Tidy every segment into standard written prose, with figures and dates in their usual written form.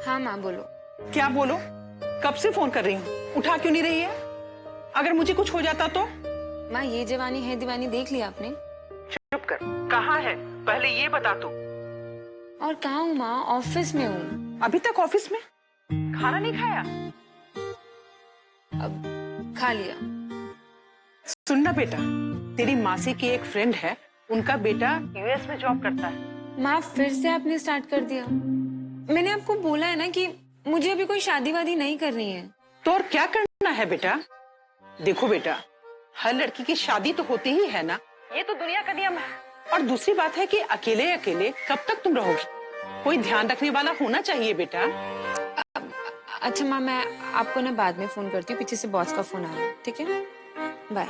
हाँ माँ बोलो। क्या बोलो? कब से फोन कर रही हूँ, उठा क्यों नहीं रही है? अगर मुझे कुछ हो जाता तो? माँ ये जवानी है दीवानी देख लिया आपने? चुप कर। कहाँ है पहले ये बता तू। और कहाँ हूँ माँ? ऑफिस में हूँ। अभी तक ऑफिस में? खाना नहीं खाया? अब खा लिया। सुनना बेटा, तेरी मासी की एक फ्रेंड है, उनका बेटा यूएस में जॉब करता है। माँ फिर से आपने स्टार्ट कर दिया। मैंने आपको बोला है ना कि मुझे अभी कोई शादी वादी नहीं करनी है। तो और क्या करना है बेटा? देखो बेटा, हर लड़की की शादी तो होती ही है ना, ये तो दुनिया का नियम है। और दूसरी बात है कि अकेले अकेले कब तक तुम रहोगी? कोई ध्यान रखने वाला होना चाहिए बेटा। अच्छा माँ, मैं आपको ना बाद में फोन करती हूँ, पीछे से बॉस का फोन आ रहा है, ठीक है? बाय।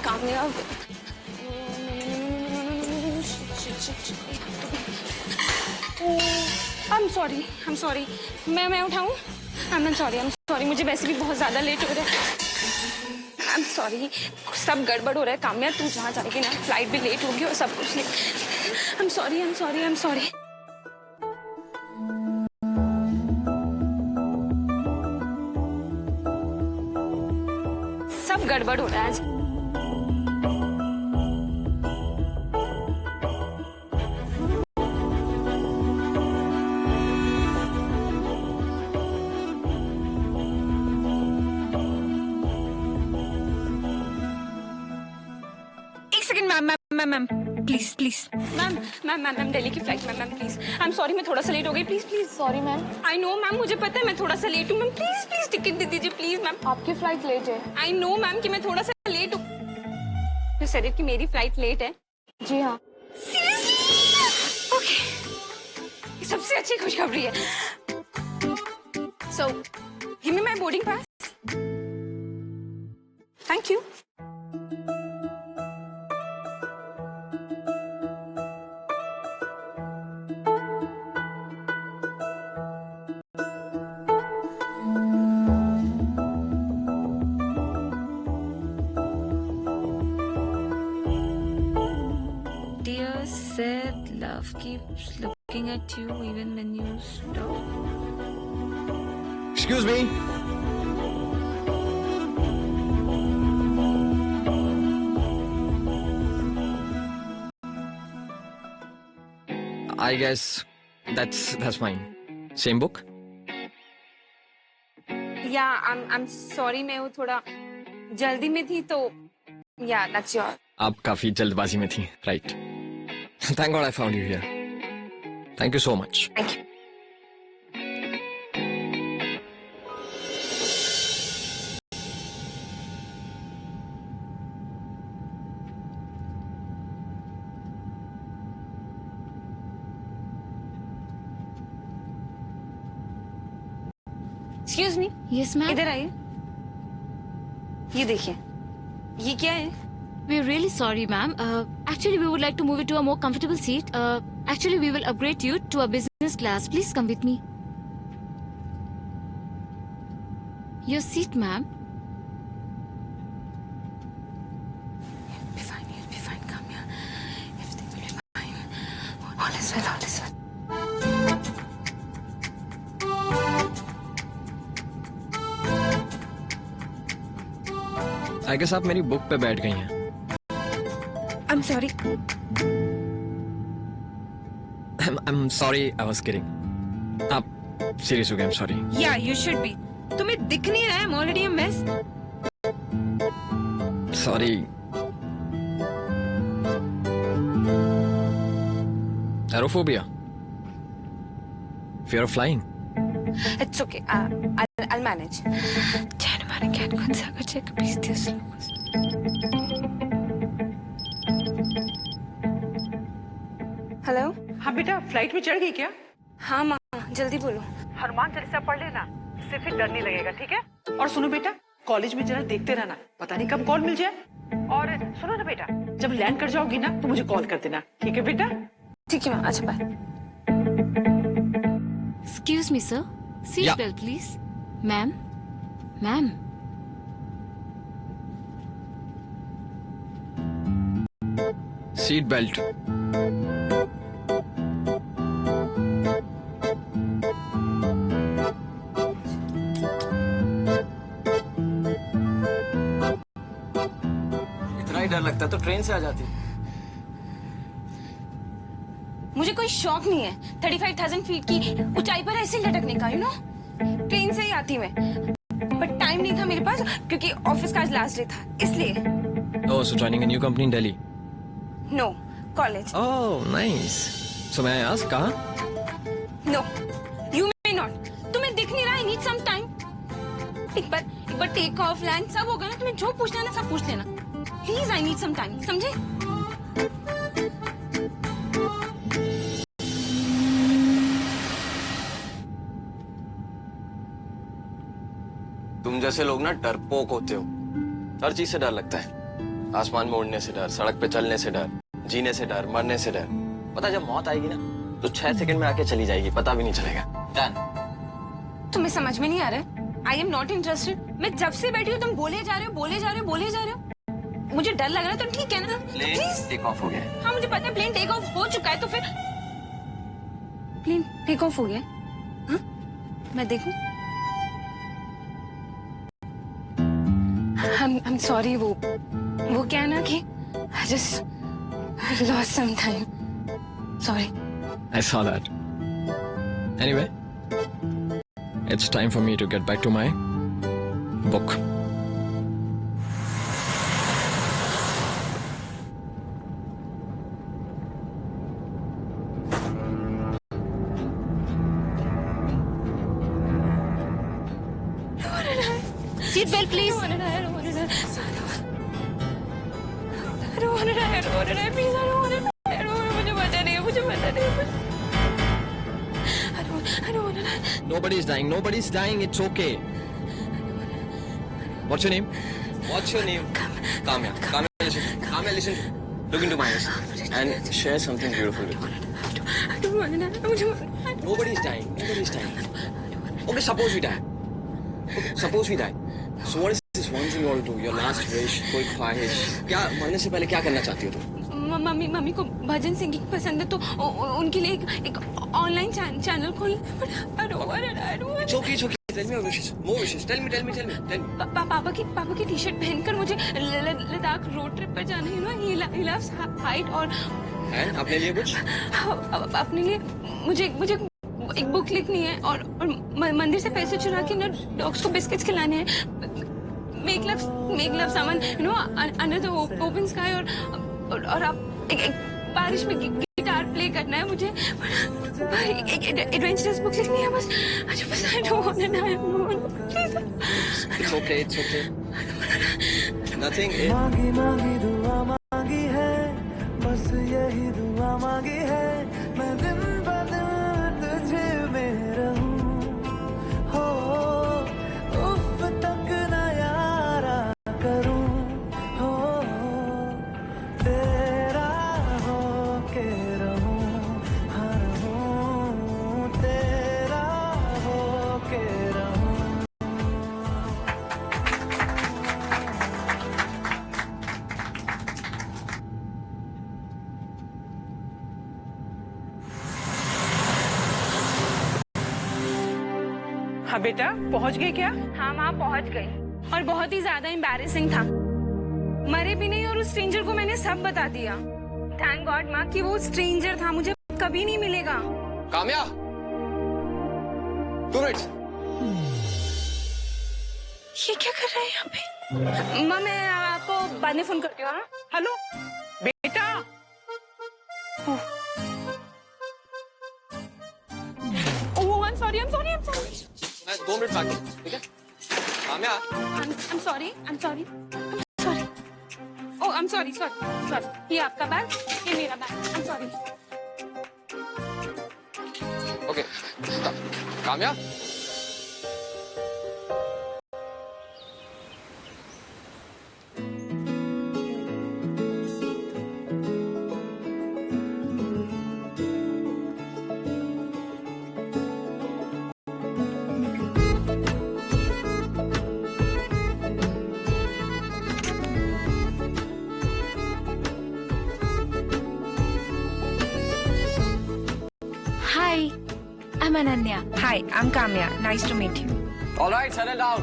कामयाब। I'm sorry। मैं उठाऊं? I'm sorry, मुझे वैसे भी बहुत ज्यादा लेट हो रहा है। I'm sorry, सब गड़बड़ हो रहा है। कामयाब तू जहाँ जाएगी ना, फ्लाइट भी लेट होगी और सब कुछ लेट। I'm sorry। सब गड़बड़ हो रहा है आज। मैम प्लीज मैम दिल्ली की flight ma'am please. I am sorry, मैं थोड़ा सा लेट हो गई। Please sorry ma'am. I know ma'am, मुझे पता है मैं थोड़ा सा लेट हूँ मैम। प्लीज टिकट दे दीजिए प्लीज मैम। आपकी फ्लाइट लेट है। आई नो मैम कि मैं थोड़ा सा लेट हूँ। मैं सर कि मेरी फ्लाइट लेट है। जी हाँ। ओके, सबसे अच्छी खुशखबरी है। So give me my boarding pass. Thank you. Dear said love keeps looking at you even when you stop. Excuse me. I guess that's mine. Same book? Yeah, I'm sorry, मैं वो थोड़ा जल्दी में थी तो yeah, that's your. आप काफी जल्दबाजी में थी, right? Thank God I found you here. Thank you so much. Thank you. Excuse me. Yes, ma'am. इधर आइए। ये देखिए, ये क्या है? We're really sorry, ma'am. Actually, we would like to move you to a more comfortable seat. Actually, we will upgrade you to a business class. Please come with me. Your seat, ma'am. You'll be fine, come here. Everything will be fine. All is well, all is well. I guess आप मेरी book पे बैठ गई हैं। I'm sorry. I'm sorry, I was kidding. आप serious हो गए, I'm sorry. Yeah, you should be. तुम्हें दिख नहीं रहा है? I'm already a mess. Sorry. Aerophobia. Fear of flying. It's okay. I'll manage. Can हमारे cat को सागर चेक भेजती है हेलो। हाँ बेटा, फ्लाइट में चढ़ गई क्या? हाँ माँ, जल्दी बोलो। हनुमान चालीसा पढ़ लेना, इससे फिर डर नहीं लगेगा, ठीक है? और सुनो बेटा, कॉलेज में जरा देखते रहना, पता नहीं कब कॉल मिल जाए। और सुनो ना बेटा, जब लैंड कर जाओगी ना तो मुझे कॉल कर देना, ठीक है बेटा? ठीक है माँ, अच्छा bye. Excuse me, sir. Seat Yeah. belt, please. Ma'am. Ma'am. Seat belt. इतना ही डर लगता तो ट्रेन से आ जाती। मुझे कोई शौक नहीं है 35,000 फीट की ऊंचाई पर ऐसे लटकने का, यू नो। ट्रेन से ही आती मैं, बट टाइम नहीं था मेरे पास क्योंकि ऑफिस का आज लास्ट डे था, इसलिए। Oh, so joining a new company in Delhi. No, college. Oh, nice. So may I ask कहाँ? No, you may not. तुम्हें दिख नहीं रहा? I need some time. एक बार टेक ऑफ लैंड सब होगा ना, तुम्हें जो पूछना है ना सब पूछ लेना। Please, I need some time, समझे? तुम जैसे लोग ना डरपोक होते हो। हर चीज से डर लगता है। आसमान में उड़ने से डर, सड़क पे चलने से डर, जीने से डर, मरने से डर। पता जब मौत आएगी ना तो 6 सेकंड में आके चली जाएगी, पता भी नहीं चलेगा। डन। तुम्हें समझ में नहीं आ रहा है? I am not interested. मैं जब से बैठी हूँ तुम बोले जा रहे हो, बोले जा रहे हो, बोले जा रहे हो। मुझे डर लग रहा है तो ठीक है ना? प्लेन टेक ऑफ हो गया है। हाँ मुझे पता है, प्लेन टेक ऑफ हो चुका है, तो फिर प्लेन टेक ऑफ हो गया? हाँ? मैं देखूं? I'm sorry, वो क्या है ना कि I just lost some time. Sorry. I saw that. Anyway, it's time for me to get back to my book. Seat belt, please. Nobody's dying. Nobody's dying. It's okay. What's your name? What's your name? Kamya. Kamya, listen. Kamya, listen. Look into my eyes and share something beautiful with me. Nobody's dying. Nobody's dying. Okay, suppose we die. Okay, suppose we die. So what is this one thing you want to do? Your last wish? कोई ख्वाहिश? क्या मरने से पहले क्या करना चाहती हो तुम? मम्मी को भजन सिंगिंग पसंद है तो उनके लिए एक ऑनलाइन चैनल खोल। Choki, choki. Tell me your wishes. More wishes. Tell me. पापा की टी शर्ट पहनकर मुझे लद्दाख रोड ट्रिप पर जाना है ना। He loves height. और And अपने लिए कुछ? अपने लिए मुझे एक बुक लिखनी है और मंदिर से पैसे चुरा के ना डॉग्स को बिस्किट्स खिलाने हैं। Make love someone you know under the open sky. और आप एक बारिश में गिटार प्ले करना है मुझे। एक एडवेंचरस बुक लिखनी है बस। I don't want to die. Please. It's okay. Nothing. मांगी दुआ मांगी है, बस यही दुआ मांगी है। मैं दिन ब दिन तुझे में रहूं, हो उफ तक न यारा करूं, हो तेरा हो के रहूं, हर हूं तेरा हो के रहूं। हाँ बेटा, पहुंच गए क्या? हाँ माँ, पहुंच गई और बहुत ही ज्यादा एम्बैरेसिंग था। मरे भी नहीं और उस स्ट्रेंजर को मैंने सब बता दिया। थैंक गॉड माँ कि वो स्ट्रेंजर था, मुझे कभी नहीं मिलेगा। काम्या, 2 मिनट्स। ये क्या कर रहा है यहाँ पे? माँ मैं आपको बाद में फोन करती हूँ। हाँ? हेलो बेटा। ओह, I'm sorry. मैं 2 मिनट बाकी, ठीक है? Kamya, I'm sorry. Oh, I'm sorry. ये आपका बैग, ये मेरा bag. I'm sorry. Okay. Kamya, Hi, I'm Ananya. Hi, I'm Kamya. Nice to meet you. All right, settle down.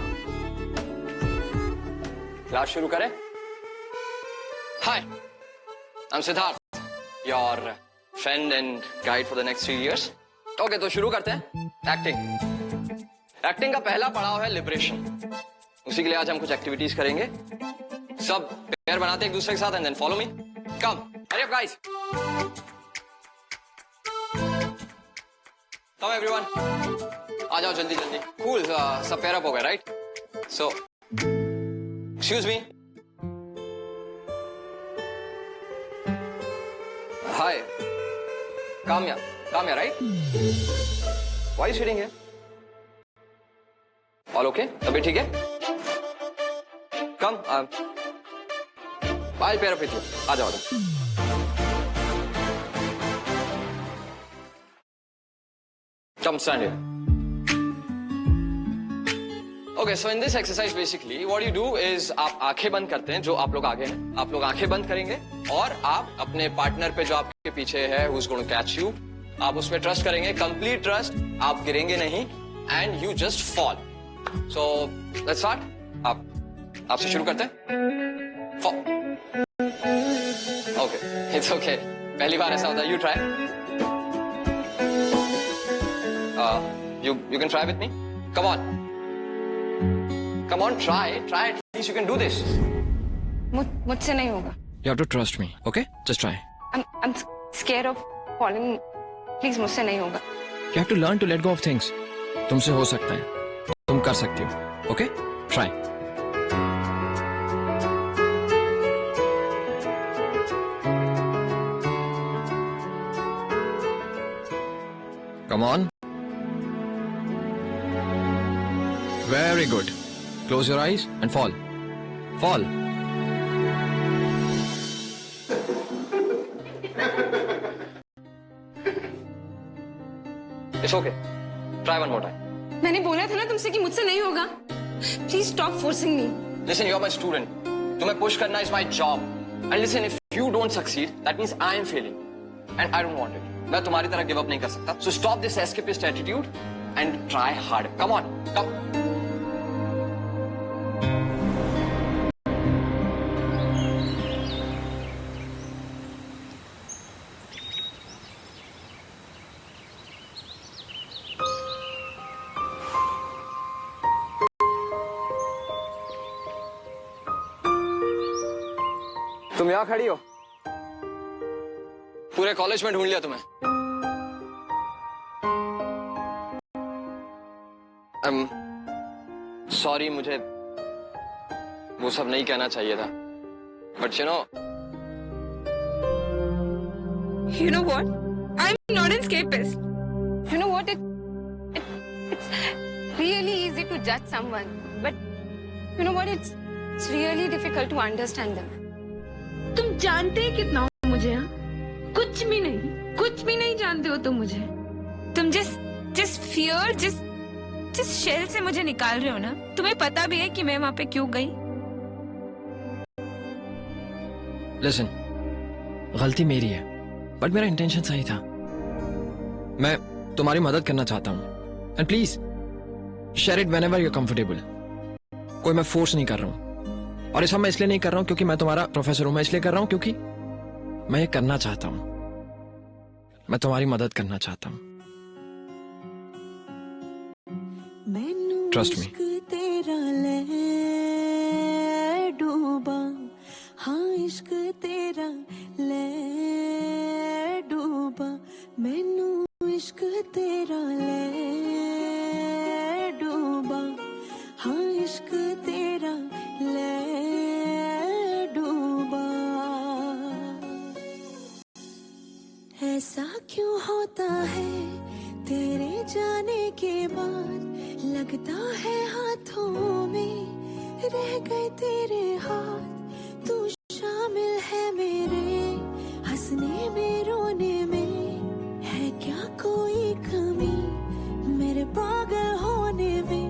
Class शुरू करें? Hi, I am Siddharth, your friend and guide for the next 3 years. Okay, तो शुरू करते हैं। Acting का पहला पड़ाव है लिबरेशन। उसी के लिए आज हम कुछ एक्टिविटीज करेंगे। सब पेयर बनाते एक दूसरे के साथ and then follow me. Come, hurry up guys. Come everyone, आ जाओ जल्दी जल्दी। कूल, सब पेयर अप हो गए, right? So excuse me. Hi, Kamya, right? Why sitting here? All okay? तभी ठीक है? Come, I pair up with you. आ जाओ। Come stand here. Okay, so in this exercise basically what you do is आप आंखें बंद करते हैं, जो आप लोग आगे हैं, आप लोग आंखें बंद करेंगे और आप अपने पार्टनर पे जो आपके पीछे है who's going to catch you, आप उसमें ट्रस्ट करेंगे, कंप्लीट ट्रस्ट, आप गिरेंगे नहीं and you just fall. So let's start. आपसे शुरू करते हैं. Fall. Okay, it's okay. पहली बार ऐसा होता है. You try. You can try with me. Come on. Come on, try. At least you can do this. मुझसे नहीं होगा. You have to trust me, okay? Just try. I'm scared of falling. Please, मुझसे नहीं होगा. You have to learn to let go of things. तुमसे हो सकता है. तुम कर सकती हो, okay? Try. Come on. Very good. Close your eyes and fall. Fall. It's okay. Try one more time. मैंने बोला था ना तुमसे कि मुझसे नहीं होगा. Please stop forcing me. Listen, you're my student. तुम्हें push करना is my job. And listen, if you don't succeed, that means I am failing. And I don't want it. मैं तुम्हारी तरह give up नहीं कर सकता. So stop this escapist attitude and try hard. Come on. Come. तुम यहाँ खड़ी हो, पूरे कॉलेज में ढूंढ लिया तुम्हें. सॉरी, मुझे वो सब नहीं कहना चाहिए था, but You know what? I'm not an escapist. You know what? It's really easy to judge someone, but you know what? It's really difficult to understand them. तुम जानते हैं कितना हो मुझे? हाँ? कुछ भी नहीं जानते हो तुम मुझे. तुम जिस फियर जिस शेल से मुझे निकाल रहे हो ना, तुम्हें पता भी है कि मैं वहां पे क्यों गई? लिसन, गलती मेरी है, बट मेरा इंटेंशन सही था. मैं तुम्हारी मदद करना चाहता हूँ, and please share it whenever you comfortable. कोई मैं फोर्स नहीं कर रहा हूं, और ये सब मैं इसलिए नहीं कर रहा हूं क्योंकि मैं तुम्हारा प्रोफेसर हूं। मैं इसलिए कर रहा हूं क्योंकि मैं ये करना चाहता हूं। मैं तुम्हारी मदद करना चाहता हूं। Trust me. तेरा ले डूबा, हाँ इश्क तेरा ले डूबा, मैनू इश्क तेरा ले डूबा, हाँ इश्क तेरा ले डूबा। ऐसा क्यों होता है तेरे जाने के बाद, लगता है हाथों में रह गए तेरे हाथ। तू शामिल है मेरे हंसने में रोने में, है क्या कोई कमी मेरे पागल होने में।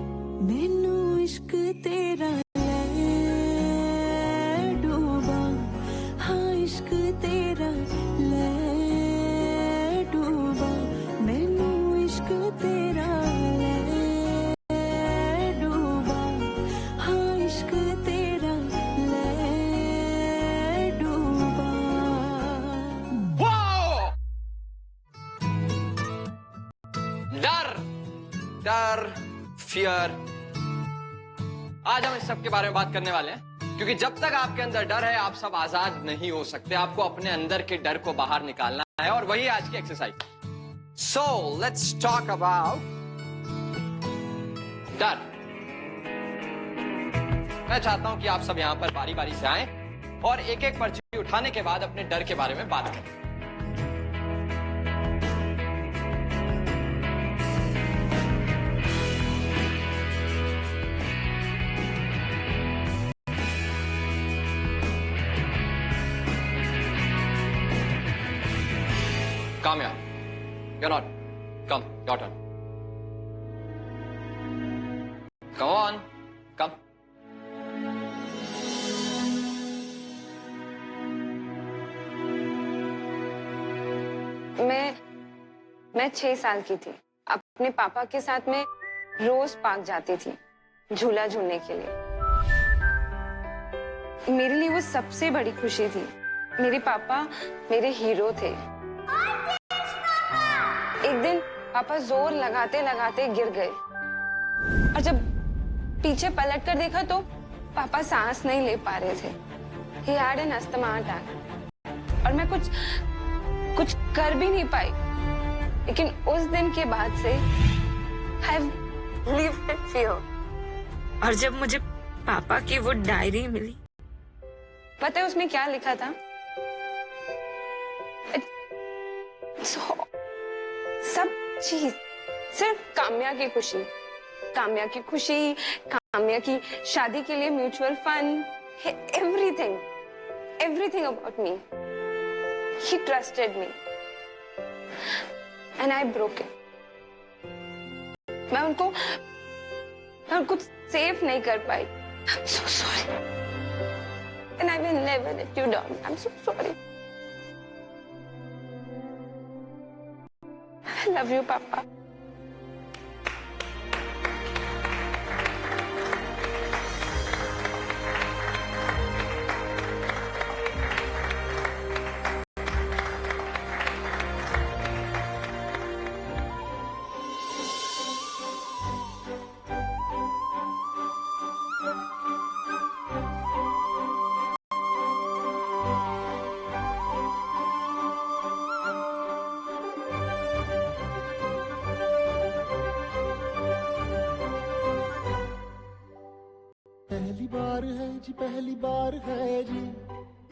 मैनू इश्क तेरा ले डूबा, हाँ इश्क तेरा ले डूबा, मैनू इश्क तेरा डर, फियर, आज हम इस सब के बारे में बात करने वाले हैं, क्योंकि जब तक आपके अंदर डर है आप सब आजाद नहीं हो सकते। आपको अपने अंदर के डर को बाहर निकालना है, और वही आज की exercise. So let's talk about डर। मैं चाहता हूं कि आप सब यहां पर बारी बारी से आएं और एक एक पर्ची उठाने के बाद अपने डर के बारे में बात करें। Kamya, you're not. Come, your turn. Come on, come. मैं 6 साल की थी। अपने पापा के साथ में रोज पार्क जाती थी झूला झूलने के लिए। मेरे लिए वो सबसे बड़ी खुशी थी। मेरे पापा मेरे हीरो थे। एक दिन पापा जोर लगाते लगाते गिर गए, और जब पीछे पलट कर देखा तो पापा सांस नहीं ले पा रहे थे। He had an asthma attack, और मैं कुछ कर भी नहीं पाई। लेकिन उस दिन के बाद से I've lived in fear। और जब मुझे पापा की वो डायरी मिली, पता है उसमें क्या लिखा था? सब चीज सिर्फ काम्या की खुशी, काम्या की खुशी, काम्या की शादी के लिए mutual fund, everything about me. He trusted me and I broke it. मैं उनको सेफ नहीं कर पाई। I'm so sorry and I will never let you down। I'm so sorry। I love you, Papa। पहली बार है जी, पहली बार है जी,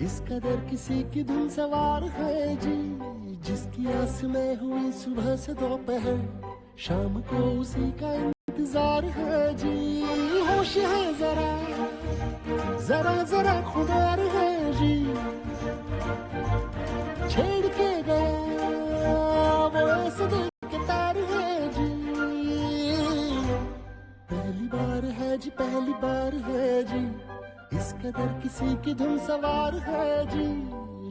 इस कदर किसी की धुन सवार है जी। जिसकी आस में हुई सुबह से दोपहर, शाम को उसी का इंतजार है जी। होश है जरा जरा जरा खुमार है जी, छेड़ के गया वो ऐसे दिल के तार है जी। पहली बार है जी, पहली बार है जी, इस कदर किसी की धुन सवार है जी।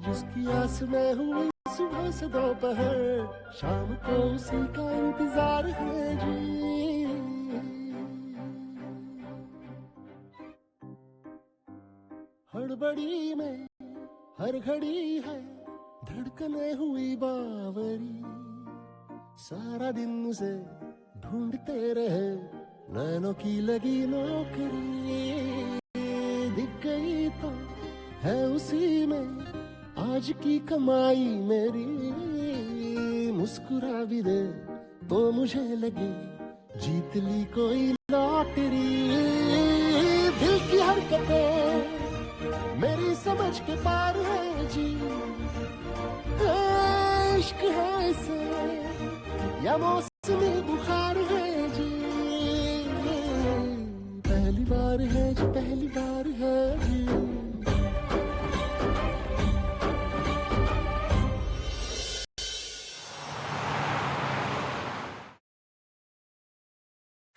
जिसकी आस में हुई सुबह से दोपहर, शाम को उसी का इंतजार है जी। हड़बड़ी में हर घड़ी है धड़कने हुई बावरी, सारा दिन उसे ढूंढते रहे नैनों की लगी नौकरी, दिख गई तो है उसी में आज की कमाई मेरी, मुस्कुरा भी दे तो मुझे लगे जीत ली कोई लॉटरी, दिल की हरकतें मेरी समझ के पार है जी, इश्क है इसे या मौसमी बुखार है जी, पहली बार है जी, पहली बार है जी।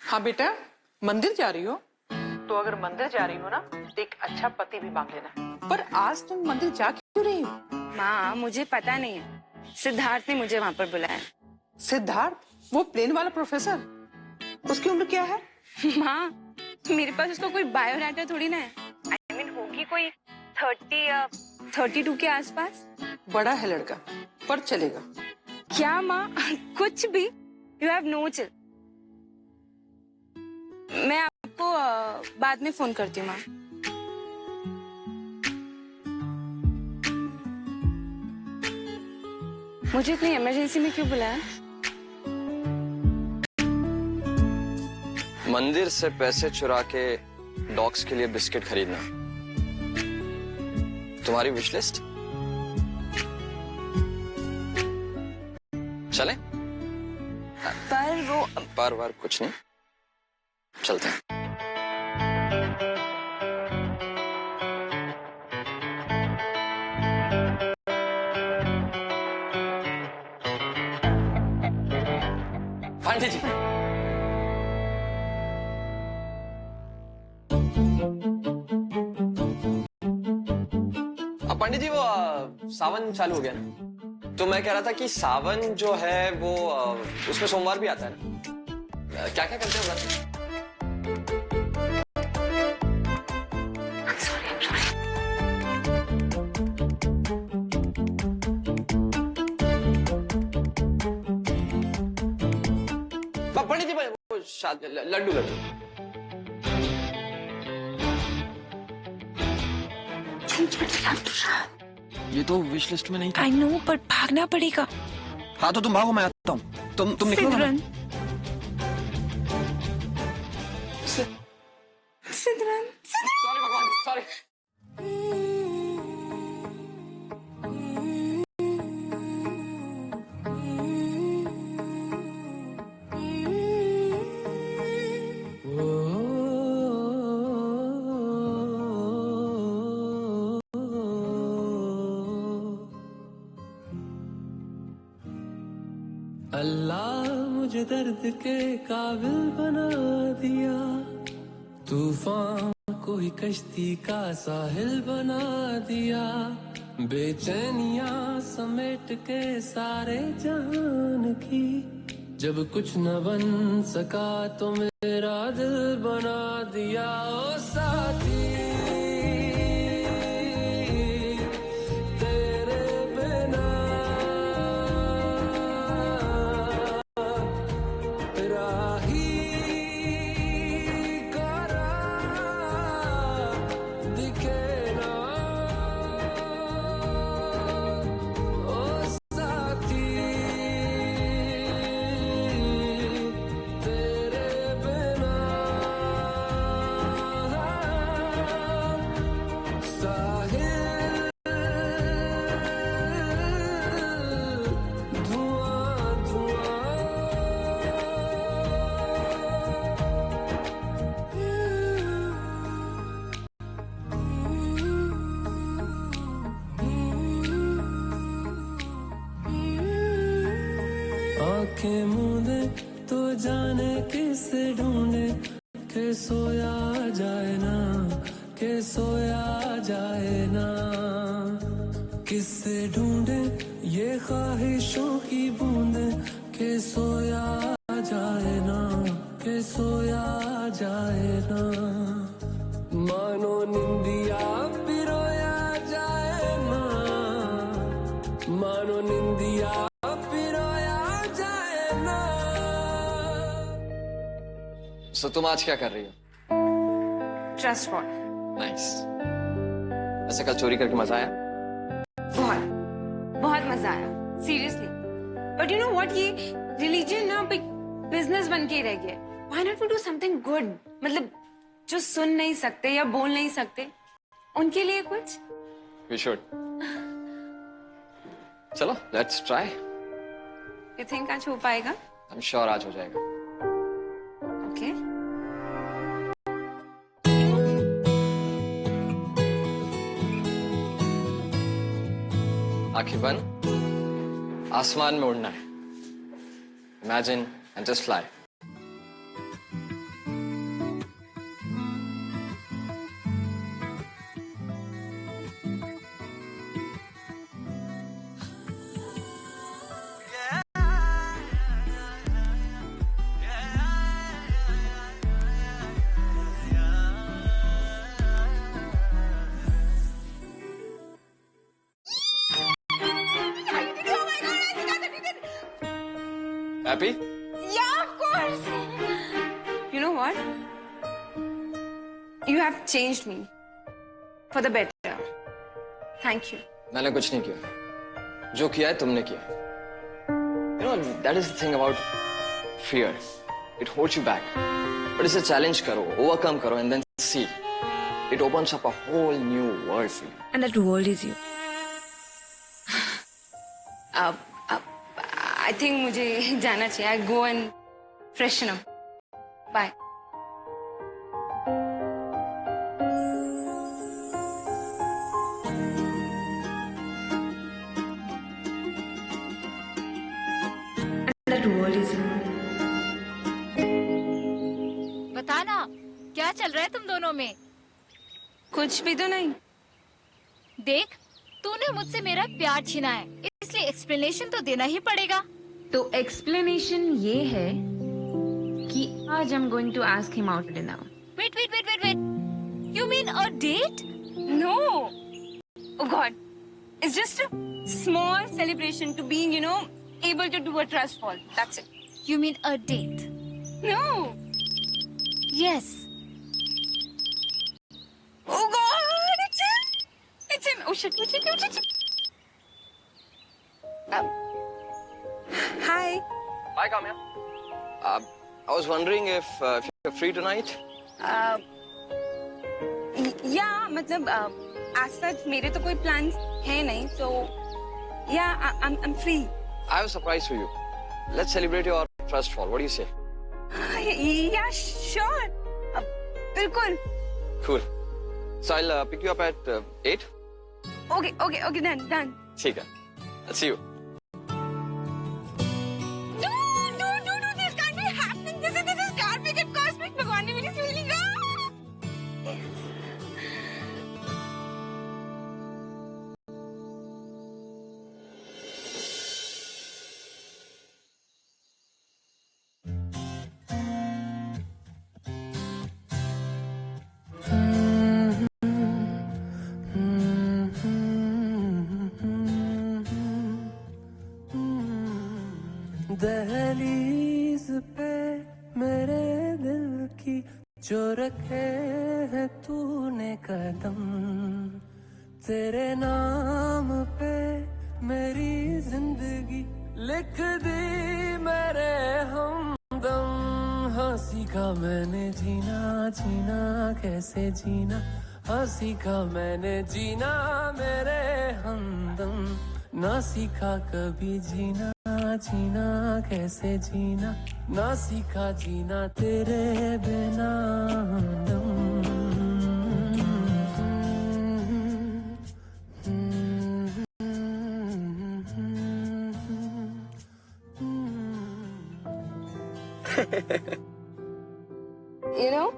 हाँ बेटा, मंदिर जा रही हो? तो अगर मंदिर जा रही हो ना तो एक अच्छा पति भी मांग लेना। पर आज तुम मंदिर जा क्यों रही हो? माँ मुझे पता नहीं है, सिद्धार्थ ने मुझे वहाँ पर बुलाया। सिद्धार्थ, वो प्लेन वाला प्रोफेसर, उसकी उम्र क्या है? माँ मेरे पास उसका कोई बायोडाटा थोड़ी ना है। I mean, होगी कोई 30 या 32 के आसपास। बड़ा है लड़का, पर चलेगा। क्या माँ? कुछ भी? You have no chill. मैं आपको बाद में फोन करती हूँ माँ। मुझे इतनी इमरजेंसी में क्यों बुलाया? मंदिर से पैसे चुरा के डॉग्स के लिए बिस्किट खरीदना तुम्हारी विश लिस्ट? चले? पर वो पर वार कुछ नहीं, चलते हैं। पंडित जी, अब पंडित जी वो सावन चालू हो गया ना, तो मैं कह रहा था कि सावन जो है वो उसमें सोमवार भी आता है ना, क्या क्या करते हो व्रत? पंडित जी वो लड्डू लड्डू ये तो विश लिस्ट में नहीं था। आई नो, पर भागना पड़ेगा। हाँ तो तुम भागो, मैं आता हूँ। तुम निकलो ना। सिद्धार्थ, सॉरी भगवान, सॉरी। अल्लाह मुझे दर्द के काबिल बना दिया, तूफान को ही कश्ती का साहिल बना दिया, बेचैनियां समेट के सारे जहान की, जब कुछ न बन सका तो मेरा दिल बना दिया। ओ साथी आंखें मूंदे तो जाने किसे ढूंढे, के सोया जाए ना, के सोया जाए ना, किससे ढूंढे ये ख्वाहिशों की बूंदे, के सोया जाए ना, के सोया जाए ना, मानो निंदिया दिया पिरोया जाए ना। सो तुम आज क्या कर रही हो? Trust fall. नाइस। ऐसे कल चोरी करके मजा आया? बहुत बहुत मजा आया, seriously. But you know what, ये रिलीजन ना बिजनेस बन के ही रह गया। Why not we do something good? मतलब जो सुन नहीं सकते या बोल नहीं सकते उनके लिए कुछ। We should. चलो, let's try. यू थिंक आज हो पाएगा? I'm sure आज हो जाएगा. ओके। आंखें बंद, आसमान में उड़ना है. Imagine and just fly. Happy? Yeah, of course. You know what? You have changed me for the better. Thank you. मैंने कुछ नहीं किया. जो किया है तुमने किया. You know, that is the thing about fear. It holds you back. But इसे challenge करो, overcome करो, and then see. It opens up a whole new world for you. And that world is you. I think मुझे जाना चाहिए. I go and freshen up. Bye. And that world is you. बताना क्या चल रहा है तुम दोनों में? कुछ भी तो नहीं. देख, तूने मुझसे मेरा प्यार छीना है, इसलिए एक्सप्लेनेशन तो देना ही पड़ेगा. तो एक्सप्लेनेशन ये है कि आज I am going to ask him out dinner. Wait. You mean a date? No. Oh God. It's just a small celebration to being, you know, able to do a trust fall. That's it. You mean a date? No. Yes. Oh God. It's him. It's him. Oh shit. Hi. Hi, Kamya. I was wondering if you're free tonight. Yeah, मतलब as such मेरे तो कोई plans है नहीं, so yeah, I'm free. I have a surprise for you. Let's celebrate your trust fall. What do you say? Yeah, sure. बिल्कुल. Cool. So I'll pick you up at 8. Okay, done. ठीक है. I'll see you. Dude, this can't be happening. This is karmic and cosmic. भगवान ने मेरी feeling का. दहलीज पे मेरे दिल की जो रखे है तूने कदम, तेरे नाम पे मेरी जिंदगी लिख दी मेरे हमदम. हाँ सीखा मैंने जीना कैसे जीना, हाँ सीखा मैंने जीना मेरे हमदम. ना सीखा कभी जीना कैसे जीना, ना सीखा जीना तेरे बिना हमदम. You know,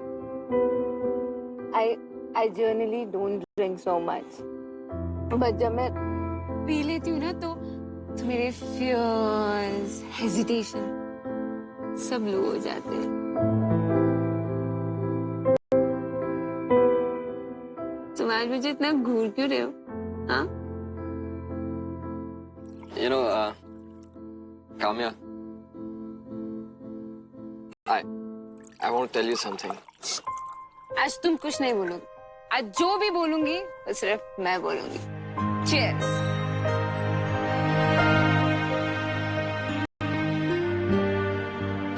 I generally don't drink so much, but जब मैं पी लेती हूँ ना तो मेरे fears, hesitation सब लो हो जाते हैं. तुम आज मुझे इतना घूर क्यों रहे हो? हाँ? You know, Kamya, I want to tell you something. आज तुम कुछ नहीं बोलोगे, आज जो भी बोलूंगी वो सिर्फ मैं बोलूंगी। Cheers.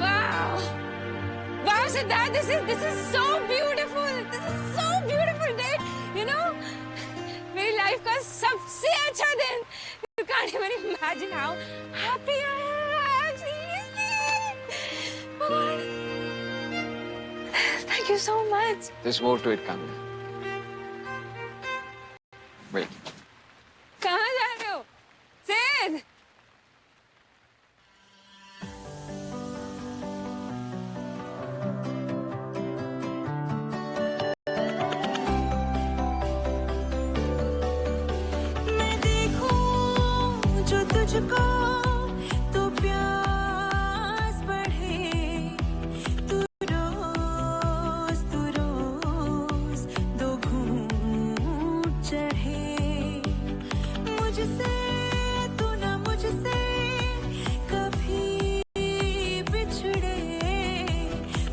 Wow, wow, Siddharth, this is so beautiful. This is so beautiful day. You know, मेरी लाइफ का सबसे अच्छा दिन. You can't even imagine how happy I am. Seriously. Oh God. Thank you so much. There's more to it, Kamya. Wait. कहाँ जा रहे हो? सिद्ध. मैं देखूं जो तुझको तो प्यास बढ़े तू रोज दो घूंट चढ़े मुझसे तू ना मुझसे कभी बिछड़े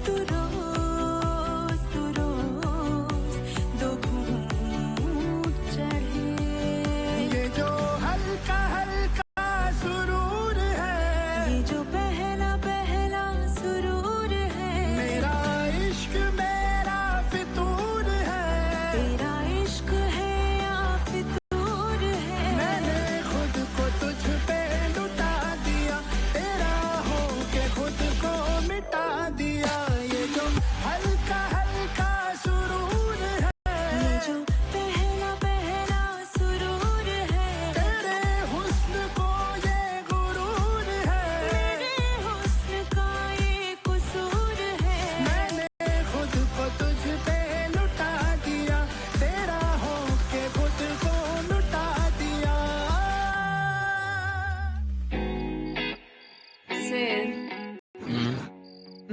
तू रोज दो घूंट चढ़े ये जो हल्का हल्का सुरूर है, ये जो पहला पहला सुरूर है मेरा इश्क मेरा फितूर है। तेरा इश्क है या फितूर है मैंने खुद को तुझ पे लुटा दिया, तेरा होके खुद को मिटा दिया। ये जो हल्का हल्का सुरूर है, ये जो पहला पहला सुरूर है तेरे हुस्न को ये गुरूर है। मेरे हुस्न का ये कसूर है मैंने खुद को तुझ पे लुटा दिया, तेरा होके खुद को लुटा दिया।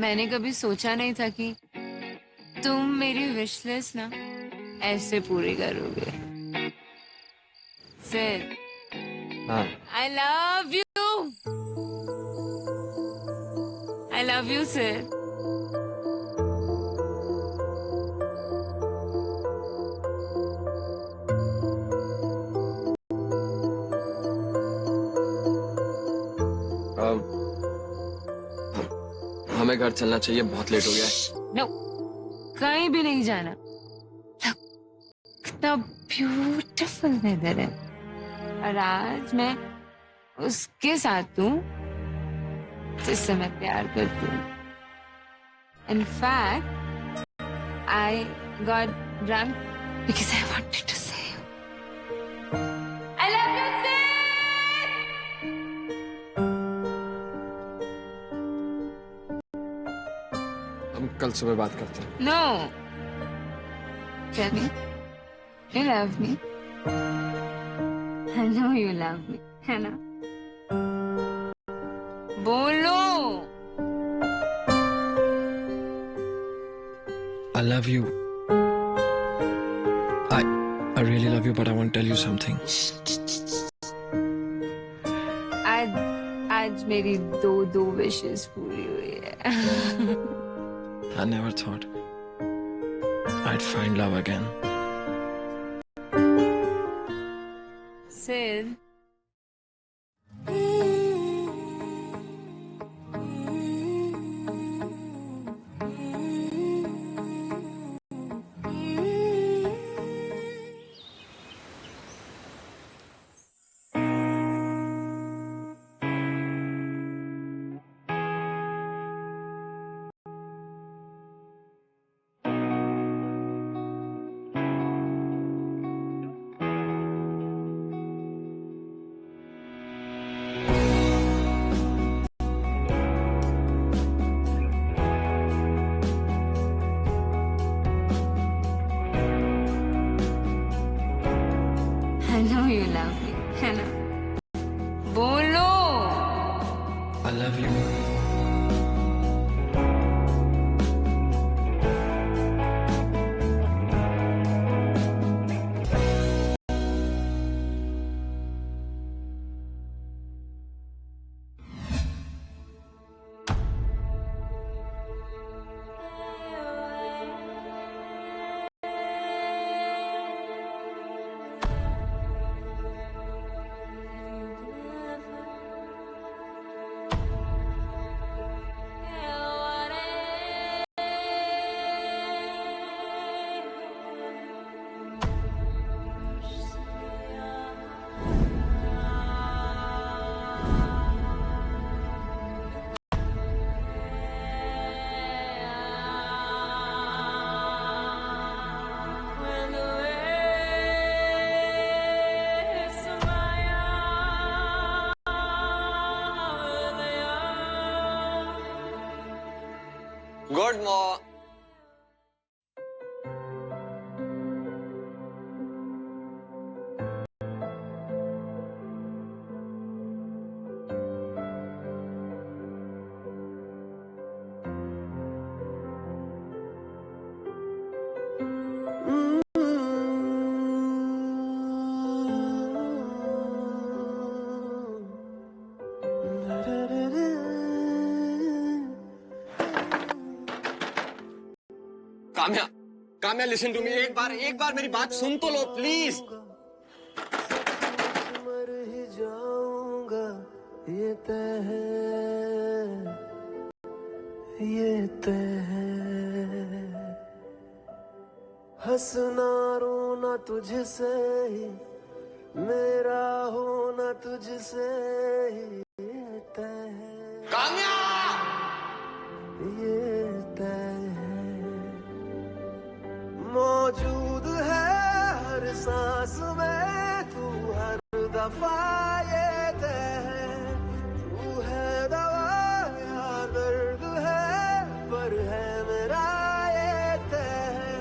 मैंने कभी सोचा नहीं था कि तुम मेरी विश लिस्ट ना ऐसे पूरी करोगे। सिद्ध, हाँ. I love you. I love you, Sid. हमें घर चलना चाहिए, बहुत लेट हो गया है. No, कहीं भी नहीं जाना. कितना ब्यूटीफुल वेदर है और आज मैं उसके साथ हूँ जिससे मैं प्यार करती हूँ. In fact, I got drunk because I wanted to say I love you, Sid. हम कल सुबह बात करते हैं. No, Jenny, you love me. I know you love me, है ना? बोलो. I love you. I really love you, but I want to tell you something. आज मेरी दो विशेस पूरी हुई है. I never thought I'd find love again. Sid, I know you love me, है ना? बोलो. I love you. Good morning. Kamya, Kamya listen to me, एक बार मेरी बात सुन तो लो प्लीज। मर ही जाऊंगा, ये तय है, ये तय है। हंसना रोना तुझसे ही, मेरा होना तुझसे ही, ये तय है, काम्या, ये तय है। मौजूद है हर सांस में तू, हर दफा ये तय है। तू है दवा या दर्द है, पर है मेरा ये तय है।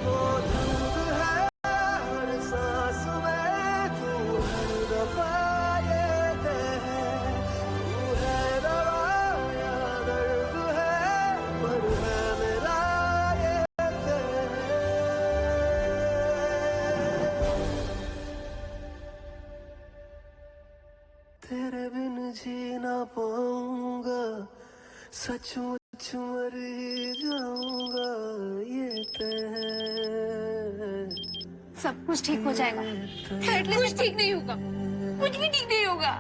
मौजूद है हर सांस में तू, हर दफा ये तय है। तू है दवा या दर्द है, पर है मेरा ये तय है। तेरे बिन जी ना पाऊंगा, सचमुच मर ही जाऊंगा, ये तय है। सब कुछ ठीक हो जाएगा। कुछ ठीक नहीं होगा, कुछ भी ठीक नहीं होगा।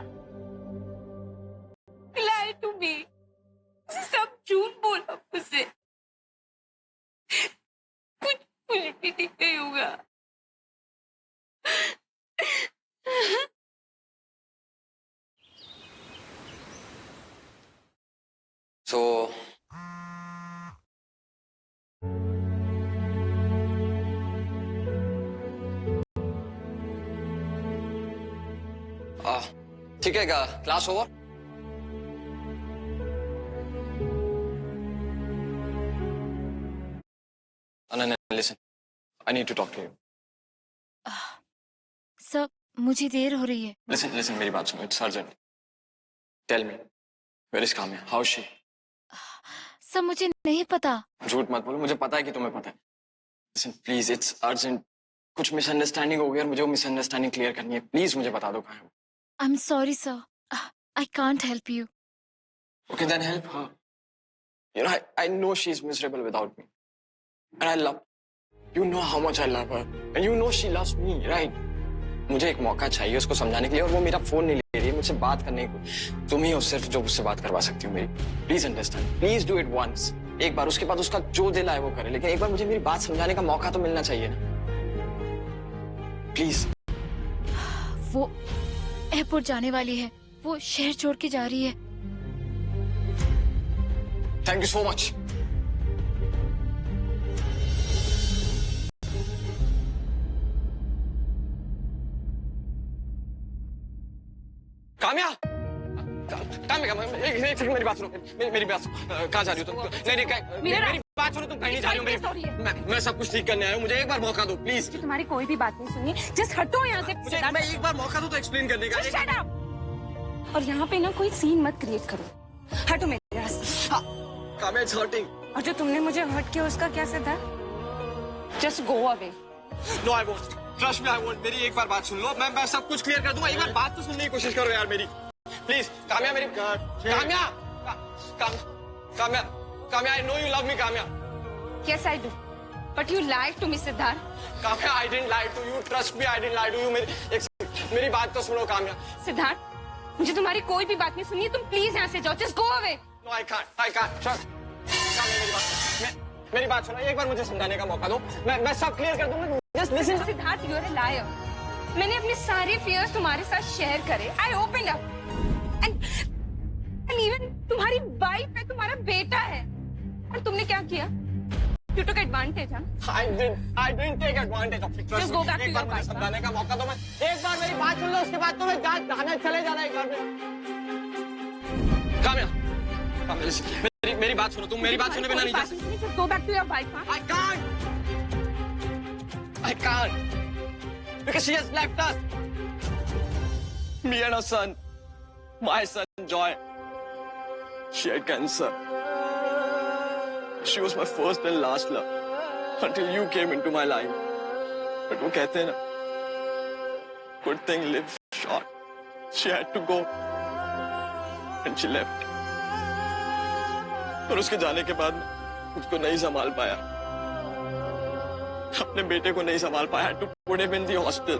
lie to me, सब झूठ बोला मुझसे। कुछ भी ठीक नहीं होगा। So ठीक है क्या class over? Ananya, listen, I need to talk to you. Sir, मुझे देर हो रही है। Listen, मेरी बात सुनो, it's urgent. Tell me, where is Kamya? How is she? Sir, मुझे नहीं पता। झूठ मत बोलो, मुझे पता है कि तुम्हें पता है। Listen, please, it's urgent. कुछ मिसअंडरस्टैंडिंग हो गई और मुझे वो मिसअंडरस्टैंडिंग क्लियर करनी है। प्लीज मुझे बता दो कहाँ है वो। I am sorry sir, I can't help you. Okay, then help her. You know, I know she's miserable without me. And I love, you know how much I love her. And you know she loves me, right? मुझे एक मौका चाहिए उसको समझाने के लिए, और वो मेरा फोन नहीं ले रही है मुझसे बात करने को। तुम ही हो सिर्फ जो मुझसे बात करवा सकती हो मेरी। Please understand, please do it once. एक बार, उसके बाद उसका जो दिल आए वो करे, लेकिन एक बार मुझे मेरी बात समझाने का मौका तो मिलना चाहिए ना। प्लीज। वो एयरपोर्ट जाने वाली है, वो शहर छोड़ के जा रही है। Thank you so much. Kamya, Kamya, एक सेकंड मेरी बात सुनो, मेरी बात सुनो। कहाँ जा रही हो तुम? नहीं, मेरी बात सुनो, तुम कहीं नहीं जा रही हो। मैं सब कुछ ठीक करने आया हूँ, मुझे एक बार मौका दो प्लीज। तुम्हारी कोई भी बात नहीं सुनी, जस्ट हटो यहाँ से। मुझे मैं एक बार मौका दूं तो एक्सप्लेन करने का। Shut up! और यहाँ पे ना कोई सीन मत क्रिएट करो, हटो मेरे रास्ते। Kamya, it's hurting. और जो तुमने मुझे हर्ट किया उसका क्या सदा? Just go away. No, I won't. Trust me, I won't. मेरी एक बार बात सुन लो, मैं सब कुछ क्लियर कर दूंगा। एक बार बात तो सुनने की कोशिश करो यार मेरी, प्लीज। काम्या, मेरी Kamya, Kamya, Kamya, I know you love me Kamya. Yes, I do. But you lied to me, Siddharth. Kamya, I didn't lie to you. Trust me, I didn't lie to you. मेरी बात तो सुनो काम्या। सिद्धार्थ, मुझे तुम्हारी कोई भी बात नहीं सुननी है, तुम प्लीज यहाँ से जाओ, just go away. No, I can't. Trust. Kamya, मेरी बात सुनो, एक बार मुझे समझाने का मौका दो, मैं सब क्लियर कर दूंगा। Just listen. Siddharth, you're a liar. मैंने अपने सारे fears तुम्हारे साथ शेयर करे. I opened up. And even तुम्हारी वाइफ है, तुम्हारा बेटा है, और तुमने क्या किया? You took advantage, huh? I didn't take advantage of it. Just go back to एक your बार मुझे wife, समझाने का मौका दो, मैं एक बार मेरी बात सुन लो, उसके बाद तो मैं चले जाना एक बार में। काम्या, listen. मेरी बात सुनो, तुम मेरी बात सुने बिना नहीं जा सकते। Just go back to your bike, huh? I can't because she has left us. Me and her son, my son Joy. She had cancer. She was my first and last love until you came into my life. But वो कहते हैं ना, good thing lives short. She had to go and she left. और उसके जाने के बाद उसको नहीं संभाल पाया, अपने बेटे को नहीं संभाल पाया, to put him in the hospital.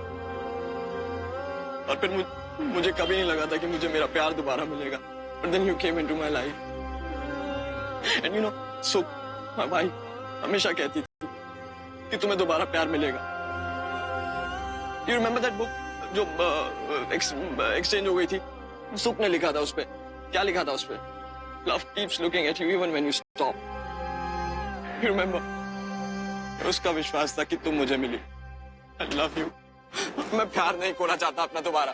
और फिर मुझे कभी नहीं लगा था कि मुझे मेरा प्यार दोबारा मिलेगा. But then you came into my life. And you know, so my wife हमेशा कहती थी कि तुम्हें दोबारा प्यार मिलेगा. You remember that book जो एक्सचेंज हो गई थी? सुख ने लिखा था उसपे. क्या लिखा था उसपे? Love keeps looking at you even when you stop. You remember? उसका विश्वास था कि तुम मुझे मिली. I love you. मैं प्यार नहीं खोना चाहता अपना दोबारा.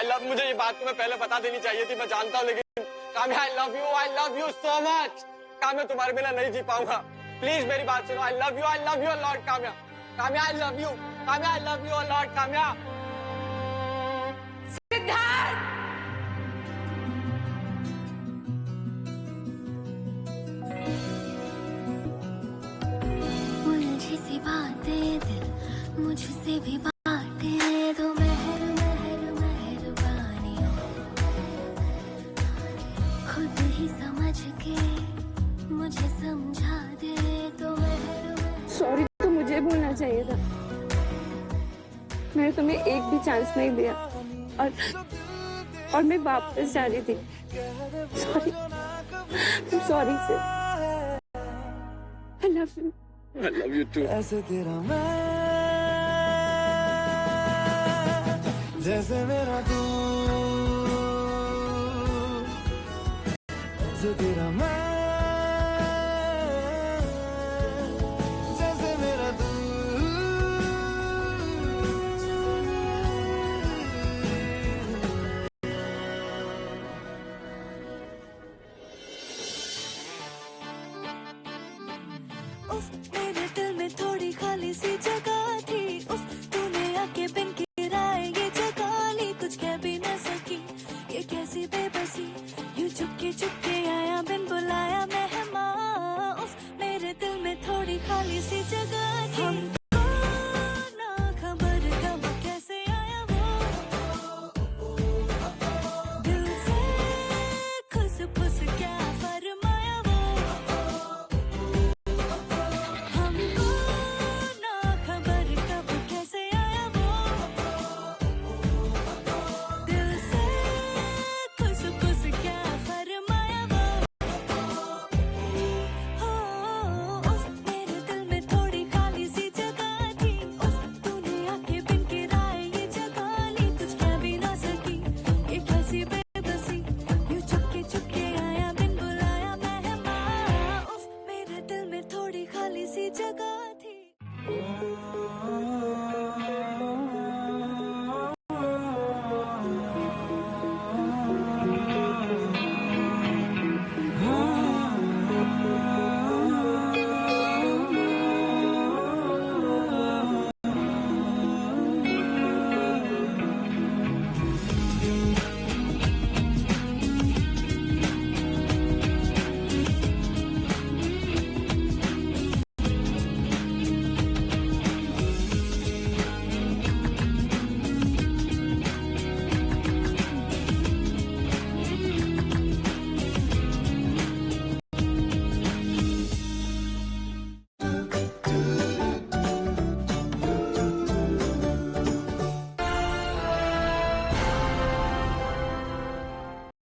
I love, मुझे ये बात तुम्हें पहले बता देनी चाहिए थी, मैं जानता हूँ, लेकिन Kamya I love you so much. Kamya तुम्हारे बिना नहीं जी पाऊंगा. Please मेरी बात सुनो. I love you a lot, Kamya. Kamya I love you. Kamya I love you a lot, Kamya. Siddharth! उलझी सी बातें दिल मुझसे भी बांटे दो, मेहरबानियों खुद ही समझ के मुझे समझा दे तो सॉरी, तो मुझे बोलना चाहिए था. मैंने तुम्हें एक भी चांस नहीं दिया और मैं वापस जा रही थी. सॉरी से. I love you. I love you too. ऐसे तेरा मैं, जैसे मेरा तू, ऐसे तेरा मैं, जैसे मेरा तू. उफ, मेरे दिल में थोड़ी खाली सी जगह थी. उफ, तूने आके बिन किराए ये जगह ली. कुछ कह भी न सकी, ये कैसी बेबसी, यूं चुपके चुपके